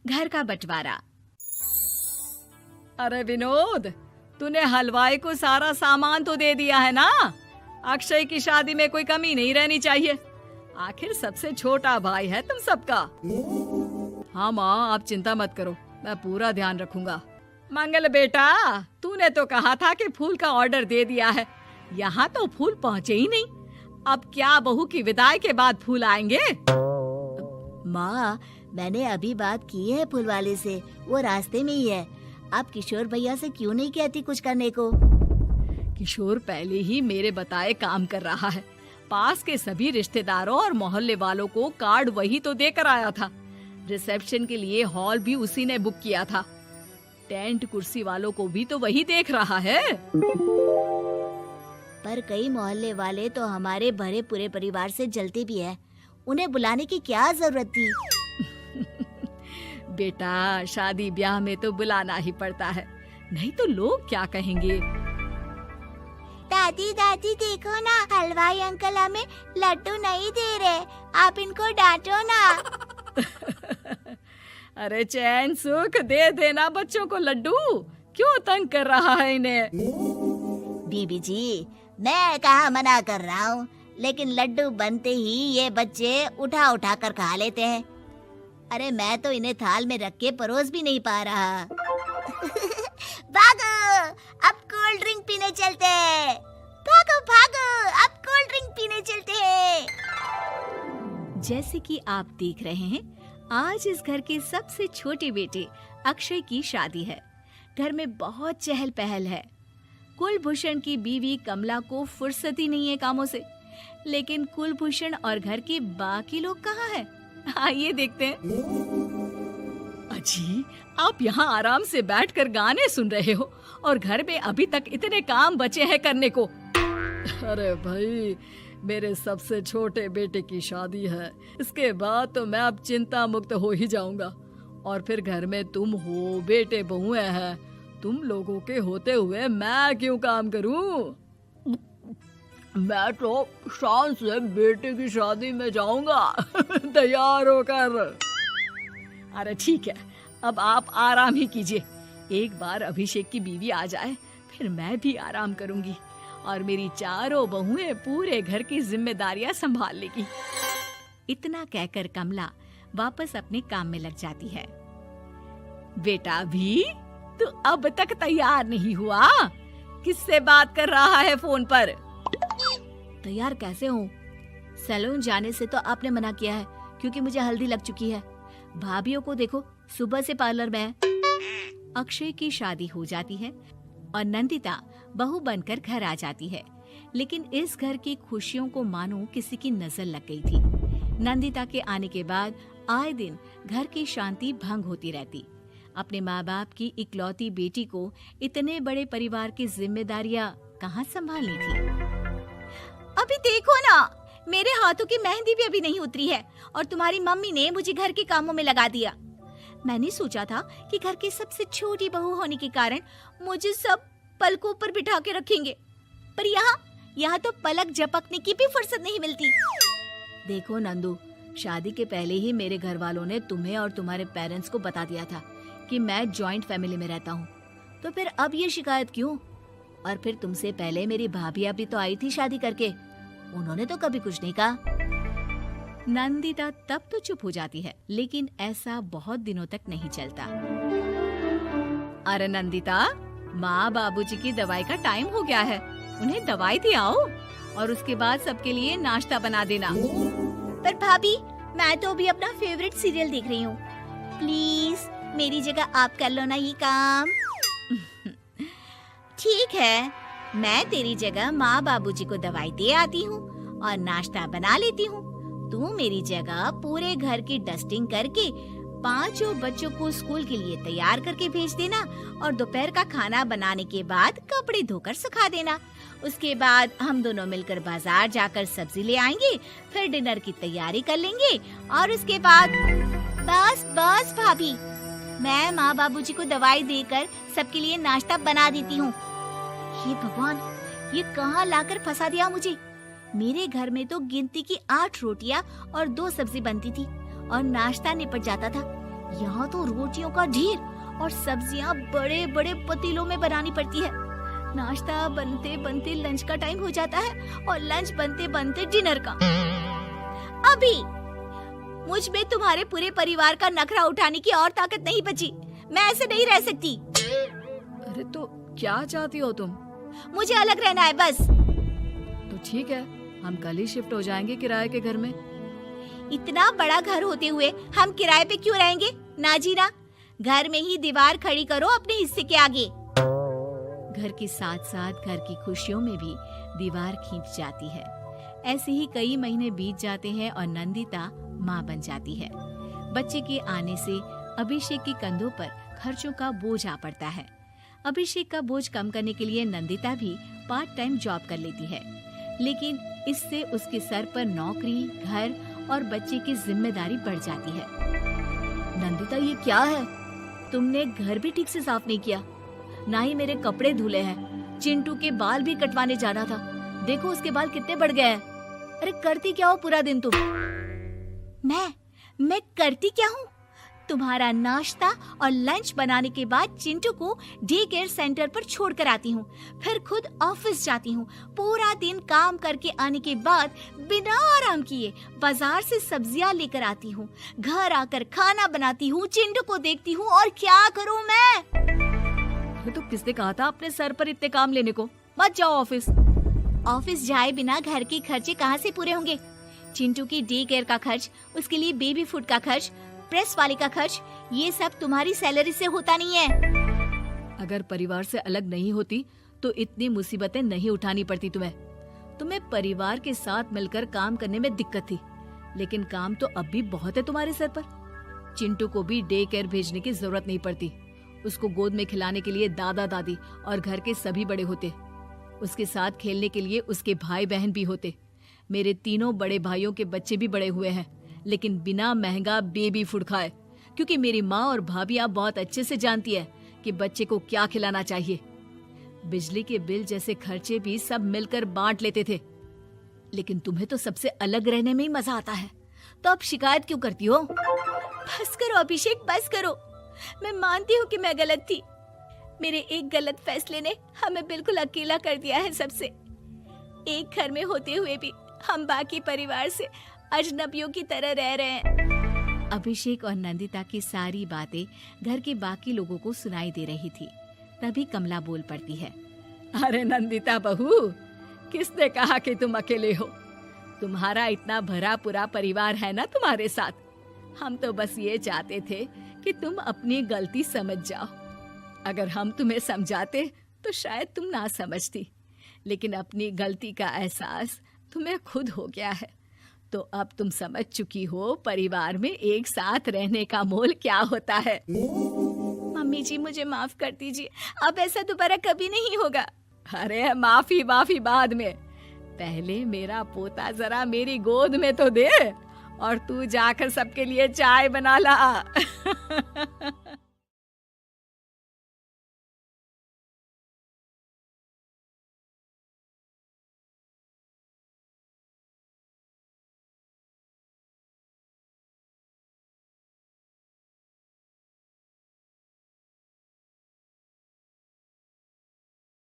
घर का बंटवारा। अरे विनोद, तूने हलवाई को सारा सामान तो दे दिया है ना? अक्षय की शादी में कोई कमी नहीं रहनी चाहिए। आखिर सबसे छोटा भाई है तुम सबका। हाँ माँ, आप चिंता मत करो, मैं पूरा ध्यान रखूंगा। मंगल बेटा, तूने तो कहा था कि फूल का ऑर्डर दे दिया है, यहाँ तो फूल पहुँचे ही नहीं। अब क्या बहू की विदाई के बाद फूल आएंगे? माँ, मैंने अभी बात की है फूल वाले से, वो रास्ते में ही है। आप किशोर भैया से क्यों नहीं कहती कुछ करने को? किशोर पहले ही मेरे बताए काम कर रहा है। पास के सभी रिश्तेदारों और मोहल्ले वालों को कार्ड वही तो देकर आया था। रिसेप्शन के लिए हॉल भी उसी ने बुक किया था। टेंट कुर्सी वालों को भी तो वही देख रहा है। पर कई मोहल्ले वाले तो हमारे भरे पूरे परिवार से जलते भी हैं। उन्हें बुलाने की क्या जरूरत थी? बेटा, शादी ब्याह में तो बुलाना ही पड़ता है, नहीं तो लोग क्या कहेंगे। दादी दादी देखो ना, हलवाई अंकल हमें लड्डू नहीं दे रहे, आप इनको डांटो ना। अरे चैन सुख दे देना बच्चों को लड्डू, क्यों तंग कर रहा है इन्हें? बीबी जी, मैं कहाँ मना कर रहा हूँ, लेकिन लड्डू बनते ही ये बच्चे उठा उठा कर खा लेते हैं। अरे मैं तो इन्हें थाल में रख के परोस भी नहीं पा रहा। भागो, अब कोल्ड ड्रिंक पीने चलते हैं। भागो भागो, अब कोल्ड ड्रिंक पीने चलते हैं। जैसे कि आप देख रहे हैं, आज इस घर के सबसे छोटे बेटे अक्षय की शादी है। घर में बहुत चहल पहल है। कुलभूषण की बीवी कमला को फुर्सत ही नहीं है कामों से, लेकिन कुलभूषण और घर के बाकी लोग कहाँ हैं? आइए देखते हैं। अजी, आप यहाँ आराम से बैठकर गाने सुन रहे हो और घर में अभी तक इतने काम बचे हैं करने को। अरे भाई, मेरे सबसे छोटे बेटे की शादी है, इसके बाद तो मैं अब चिंता मुक्त हो ही जाऊंगा। और फिर घर में तुम हो, बेटे बहुएं हैं, तुम लोगों के होते हुए मैं क्यों काम करूं? मैं तो शान से बेटे की शादी में जाऊंगा तैयार होकर। अरे ठीक है, अब आप आराम ही कीजिए। एक बार अभिषेक की बीवी आ जाए, फिर मैं भी आराम करूंगी और मेरी चारों बहुएं पूरे घर की जिम्मेदारियां संभाल लेगी। इतना कहकर कमला वापस अपने काम में लग जाती है। बेटा भी, तू अब तक तैयार नहीं हुआ? किससे बात कर रहा है फोन पर? तैयार कैसे हूँ? सैलून जाने से तो आपने मना किया है, क्योंकि मुझे हल्दी लग चुकी है। भाभीयों को देखो, सुबह से पार्लर में है। अक्षय की शादी हो जाती है और नंदिता बहू बनकर घर आ जाती है, लेकिन इस घर की खुशियों को मानो किसी की नजर लग गई थी। नंदिता के आने के बाद आए दिन घर की शांति भंग होती रहती। अपने माँ बाप की इकलौती बेटी को इतने बड़े परिवार की जिम्मेदारियां कहाँ संभालनी थी। अभी देखो ना, मेरे हाथों की मेहंदी भी अभी नहीं उतरी है और तुम्हारी मम्मी ने मुझे घर के कामों में लगा दिया। मैंने सोचा था कि घर की सबसे छोटी बहू होने के कारण मुझे सब पलकों पर बिठा के रखेंगे, पर यहाँ तो पलक झपकने की भी फुर्सत नहीं मिलती। देखो नंदू, शादी के पहले ही मेरे घर वालों ने तुम्हें और तुम्हारे पेरेंट्स को बता दिया था कि मैं जॉइंट फैमिली में रहता हूँ, तो फिर अब ये शिकायत क्यों? और फिर तुमसे पहले मेरी भाभी भी तो आई थी शादी करके, उन्होंने तो कभी कुछ नहीं कहा। नंदिता तब तो चुप हो जाती है, लेकिन ऐसा बहुत दिनों तक नहीं चलता। अरे नंदिता, माँ बाबूजी की दवाई का टाइम हो गया है, उन्हें दवाई दे आओ और उसके बाद सबके लिए नाश्ता बना देना। पर भाभी, मैं तो अभी अपना फेवरेट सीरियल देख रही हूँ। प्लीज मेरी जगह आप कर लो ना ये काम। ठीक है, मैं तेरी जगह माँ बाबूजी को दवाई दे आती हूँ और नाश्ता बना लेती हूँ। तू मेरी जगह पूरे घर की डस्टिंग करके 5 बच्चों को स्कूल के लिए तैयार करके भेज देना और दोपहर का खाना बनाने के बाद कपड़े धोकर सुखा देना। उसके बाद हम दोनों मिलकर बाजार जाकर सब्जी ले आएंगे, फिर डिनर की तैयारी कर लेंगे और उसके बाद बस भाभी, मैं माँ बाबूजी को दवाई देकर सबके लिए नाश्ता बना देती हूँ। हे भगवान, ये कहाँ लाकर फंसा दिया मुझे। मेरे घर में तो गिनती की 8 रोटियां और 2 सब्जी बनती थी और नाश्ता निपट जाता था। यहाँ तो रोटियों का ढेर और सब्जियाँ बड़े बड़े पतीलों में बनानी पड़ती है। नाश्ता बनते बनते लंच का टाइम हो जाता है और लंच बनते बनते डिनर का। अभी मुझ में तुम्हारे पूरे परिवार का नखरा उठाने की और ताकत नहीं बची। मैं ऐसे नहीं रह सकती। अरे तो क्या चाहती हो तुम? मुझे अलग रहना है बस। तो ठीक है, हम कल ही शिफ्ट हो जाएंगे किराए के घर में। इतना बड़ा घर होते हुए हम किराए पे क्यों रहेंगे? ना जी ना, घर में ही दीवार खड़ी करो अपने हिस्से के आगे। घर के साथ साथ घर की खुशियों में भी दीवार खींच जाती है। ऐसे ही कई महीने बीत जाते हैं और नंदिता माँ बन जाती है। बच्चे के आने से अभिषेक के कंधों पर खर्चों का बोझ आ पड़ता है। अभिषेक का बोझ कम करने के लिए नंदिता भी पार्ट टाइम जॉब कर लेती है, लेकिन इससे उसके सर पर नौकरी, घर और बच्चे की जिम्मेदारी बढ़ जाती है। नंदिता, ये क्या है? तुमने घर भी ठीक से साफ नहीं किया, ना ही मेरे कपड़े धुले हैं। चिंटू के बाल भी कटवाने जाना था, देखो उसके बाल कितने बढ़ गए हैं। अरे करती क्या हो पूरा दिन तुम? मैं करती क्या हूँ? तुम्हारा नाश्ता और लंच बनाने के बाद चिंटू को डे केयर सेंटर पर छोड़कर आती हूँ, फिर खुद ऑफिस जाती हूँ। पूरा दिन काम करके आने के बाद बिना आराम किए बाजार से सब्जियाँ लेकर आती हूँ, घर आकर खाना बनाती हूँ, चिंटू को देखती हूँ और क्या करूँ मैं? तो किसने कहा था अपने सर पर इतने काम लेने को? मत जाओ ऑफिस। ऑफिस जाए बिना घर के खर्चे कहाँ से पूरे होंगे? चिंटू की डे केयर का खर्च, उसके लिए बेबी फूड का खर्च, प्रेस वाले का खर्च, ये सब तुम्हारी सैलरी से होता नहीं है। अगर परिवार से अलग नहीं होती तो इतनी मुसीबतें नहीं उठानी पड़ती तुम्हें परिवार के साथ मिलकर काम करने में दिक्कत थी, लेकिन काम तो अब भी बहुत है तुम्हारे सर पर। चिंटू को भी डे केयर भेजने की जरूरत नहीं पड़ती। उसको गोद में खिलाने के लिए दादा दादी और घर के सभी बड़े होते। उसके साथ खेलने के लिए उसके भाई बहन भी होते। मेरे तीनों बड़े भाइयों के बच्चे भी बड़े हुए हैं, लेकिन बिना महंगा बेबी फूड खाए, क्योंकि मेरी माँ और भाभियाँ बहुत अच्छे से जानती है कि बच्चे को क्या खिलाना चाहिए। बिजली के बिल जैसे खर्चे भी सब मिलकर बांट लेते थे, लेकिन तुम्हें तो सबसे अलग रहने में ही मजा आता है, तो अब शिकायत क्यों करती हो? बस करो अभिषेक, बस करो। मैं मानती हूँ कि मैं गलत थी। मेरे एक गलत फैसले ने हमें बिल्कुल अकेला कर दिया है सबसे। एक घर में होते हुए भी हम बाकी परिवार से अजनबियों की तरह रह रहे हैं। अभिषेक और नंदिता की सारी बातें घर के बाकी लोगों को सुनाई दे रही थी। तभी कमला बोल पड़ती है। अरे नंदिता बहू, किसने कहा कि तुम अकेले हो? तुम्हारा इतना भरा पूरा परिवार है ना तुम्हारे साथ। हम तो बस ये चाहते थे कि तुम अपनी गलती समझ जाओ। अगर हम तुम्हें समझाते तो शायद तुम ना समझती, लेकिन अपनी गलती का एहसास तुम्हें खुद हो गया है, तो अब तुम समझ चुकी हो परिवार में एक साथ रहने का मोल क्या होता है। मम्मी जी, मुझे माफ कर दीजिए, अब ऐसा दोबारा कभी नहीं होगा। अरे माफी बाद में, पहले मेरा पोता जरा मेरी गोद में तो दे, और तू जाकर सबके लिए चाय बना ला।